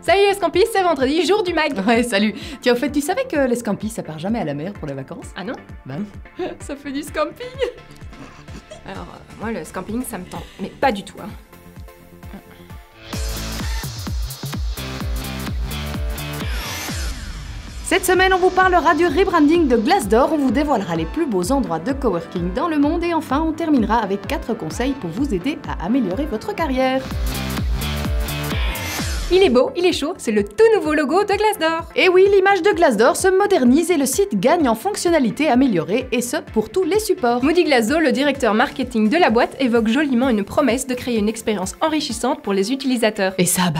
Salut les Scampis, c'est vendredi, jour du mag. Ouais, salut. Tiens, au fait, tu savais que les Scampis, ça part jamais à la mer pour les vacances? Ah non? Bah non. Ça fait du scamping. Alors, moi, le camping, ça me tente, mais pas du tout, hein. Cette semaine, on vous parlera du rebranding de Glassdoor, on vous dévoilera les plus beaux endroits de coworking dans le monde et enfin, on terminera avec 4 conseils pour vous aider à améliorer votre carrière. Il est beau, il est chaud, c'est le tout nouveau logo de Glassdoor. Et oui, l'image de Glassdoor se modernise et le site gagne en fonctionnalités améliorées, et ce, pour tous les supports. Moody Glasso, le directeur marketing de la boîte, évoque joliment une promesse de créer une expérience enrichissante pour les utilisateurs. Et ça,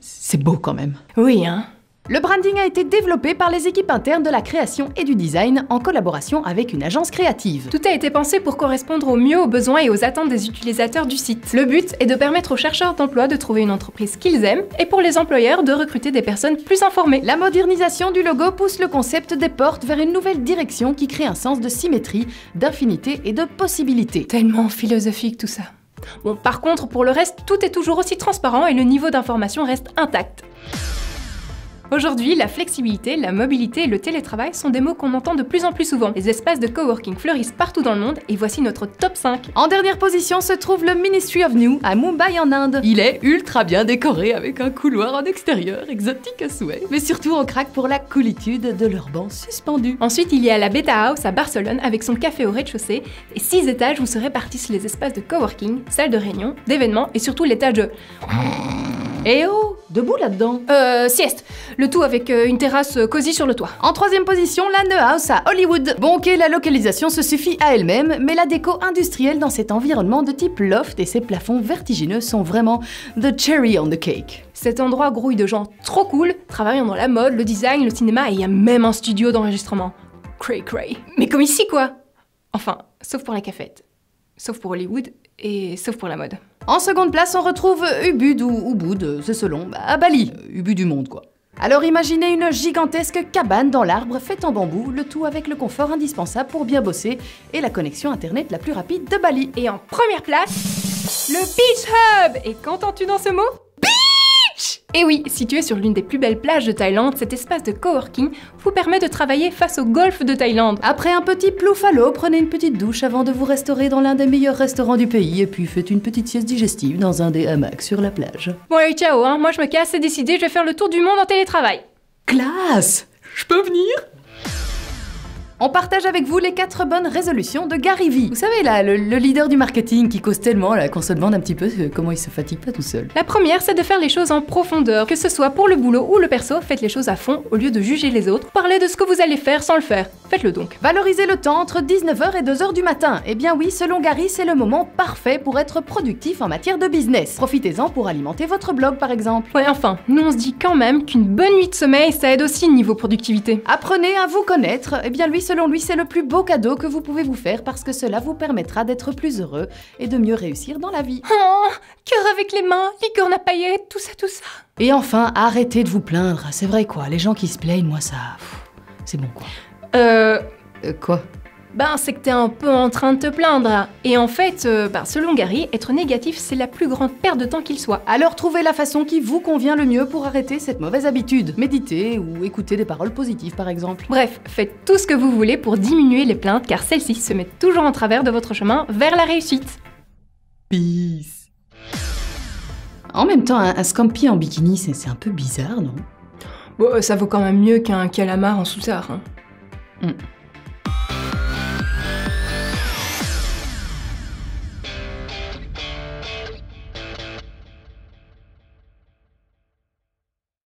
c'est beau quand même. Oui, hein. Le branding a été développé par les équipes internes de la création et du design en collaboration avec une agence créative. Tout a été pensé pour correspondre au mieux aux besoins et aux attentes des utilisateurs du site. Le but est de permettre aux chercheurs d'emploi de trouver une entreprise qu'ils aiment et pour les employeurs de recruter des personnes plus informées. La modernisation du logo pousse le concept des portes vers une nouvelle direction qui crée un sens de symétrie, d'infinité et de possibilité. Tellement philosophique tout ça. Bon, par contre, pour le reste, tout est toujours aussi transparent et le niveau d'information reste intact. Aujourd'hui, la flexibilité, la mobilité et le télétravail sont des mots qu'on entend de plus en plus souvent. Les espaces de coworking fleurissent partout dans le monde et voici notre top 5. En dernière position se trouve le Ministry of New à Mumbai en Inde. Il est ultra bien décoré avec un couloir en extérieur exotique à souhait. Mais surtout on craque pour la coolitude de leurs bancs suspendus. Ensuite, il y a la Beta House à Barcelone avec son café au rez-de-chaussée et 6 étages où se répartissent les espaces de coworking, salles de réunion, d'événements et surtout l'étage de... Eh oh, debout là-dedans. Sieste. Le tout avec une terrasse cosy sur le toit. En troisième position, la Neu House à Hollywood. Bon ok, la localisation se suffit à elle-même, mais la déco industrielle dans cet environnement de type loft et ses plafonds vertigineux sont vraiment the cherry on the cake. Cet endroit grouille de gens trop cool, travaillant dans la mode, le design, le cinéma et il y a même un studio d'enregistrement. Cray cray. Mais comme ici quoi. Enfin, sauf pour la cafette. Sauf pour Hollywood et sauf pour la mode. En seconde place, on retrouve Ubud ou Ubud, c'est selon, à Bali. Ubud du monde quoi. Alors imaginez une gigantesque cabane dans l'arbre faite en bambou, le tout avec le confort indispensable pour bien bosser et la connexion internet la plus rapide de Bali. Et en première place, le Beach Hub. Et qu'entends-tu dans ce mot? Beach! Et oui, situé sur l'une des plus belles plages de Thaïlande, cet espace de coworking vous permet de travailler face au golfe de Thaïlande. Après un petit ploufalo, prenez une petite douche avant de vous restaurer dans l'un des meilleurs restaurants du pays et puis faites une petite sieste digestive dans un des hamacs sur la plage. Bon allez, ciao, hein. Moi je me casse, c'est décidé, je vais faire le tour du monde en télétravail. Classe! Je peux venir? On partage avec vous les 4 bonnes résolutions de Gary Vee. Vous savez là, le leader du marketing qui cause tellement là qu'on se demande un petit peu comment il se fatigue pas tout seul. La première, c'est de faire les choses en profondeur. Que ce soit pour le boulot ou le perso, faites les choses à fond au lieu de juger les autres. Parlez de ce que vous allez faire sans le faire. Faites-le donc. Valorisez le temps entre 19h et 2h du matin. Eh bien oui, selon Gary, c'est le moment parfait pour être productif en matière de business. Profitez-en pour alimenter votre blog par exemple. Ouais, enfin, nous on se dit quand même qu'une bonne nuit de sommeil, ça aide aussi niveau productivité. Apprenez à vous connaître. Eh bien lui, selon lui, c'est le plus beau cadeau que vous pouvez vous faire parce que cela vous permettra d'être plus heureux et de mieux réussir dans la vie. Oh, cœur avec les mains, licorne à paillettes, tout ça. Et enfin, arrêtez de vous plaindre. C'est vrai quoi, les gens qui se plaignent, moi ça... c'est bon quoi. Quoi? Ben, c'est que t'es un peu en train de te plaindre. Et en fait, selon Gary, être négatif, c'est la plus grande perte de temps qu'il soit. Alors trouvez la façon qui vous convient le mieux pour arrêter cette mauvaise habitude. Méditez ou écoutez des paroles positives par exemple. Bref, faites tout ce que vous voulez pour diminuer les plaintes car celles-ci se mettent toujours en travers de votre chemin vers la réussite. Peace. En même temps, un scampi en bikini, c'est un peu bizarre, non? Bon, ça vaut quand même mieux qu'un calamar en sous-sahar, hein.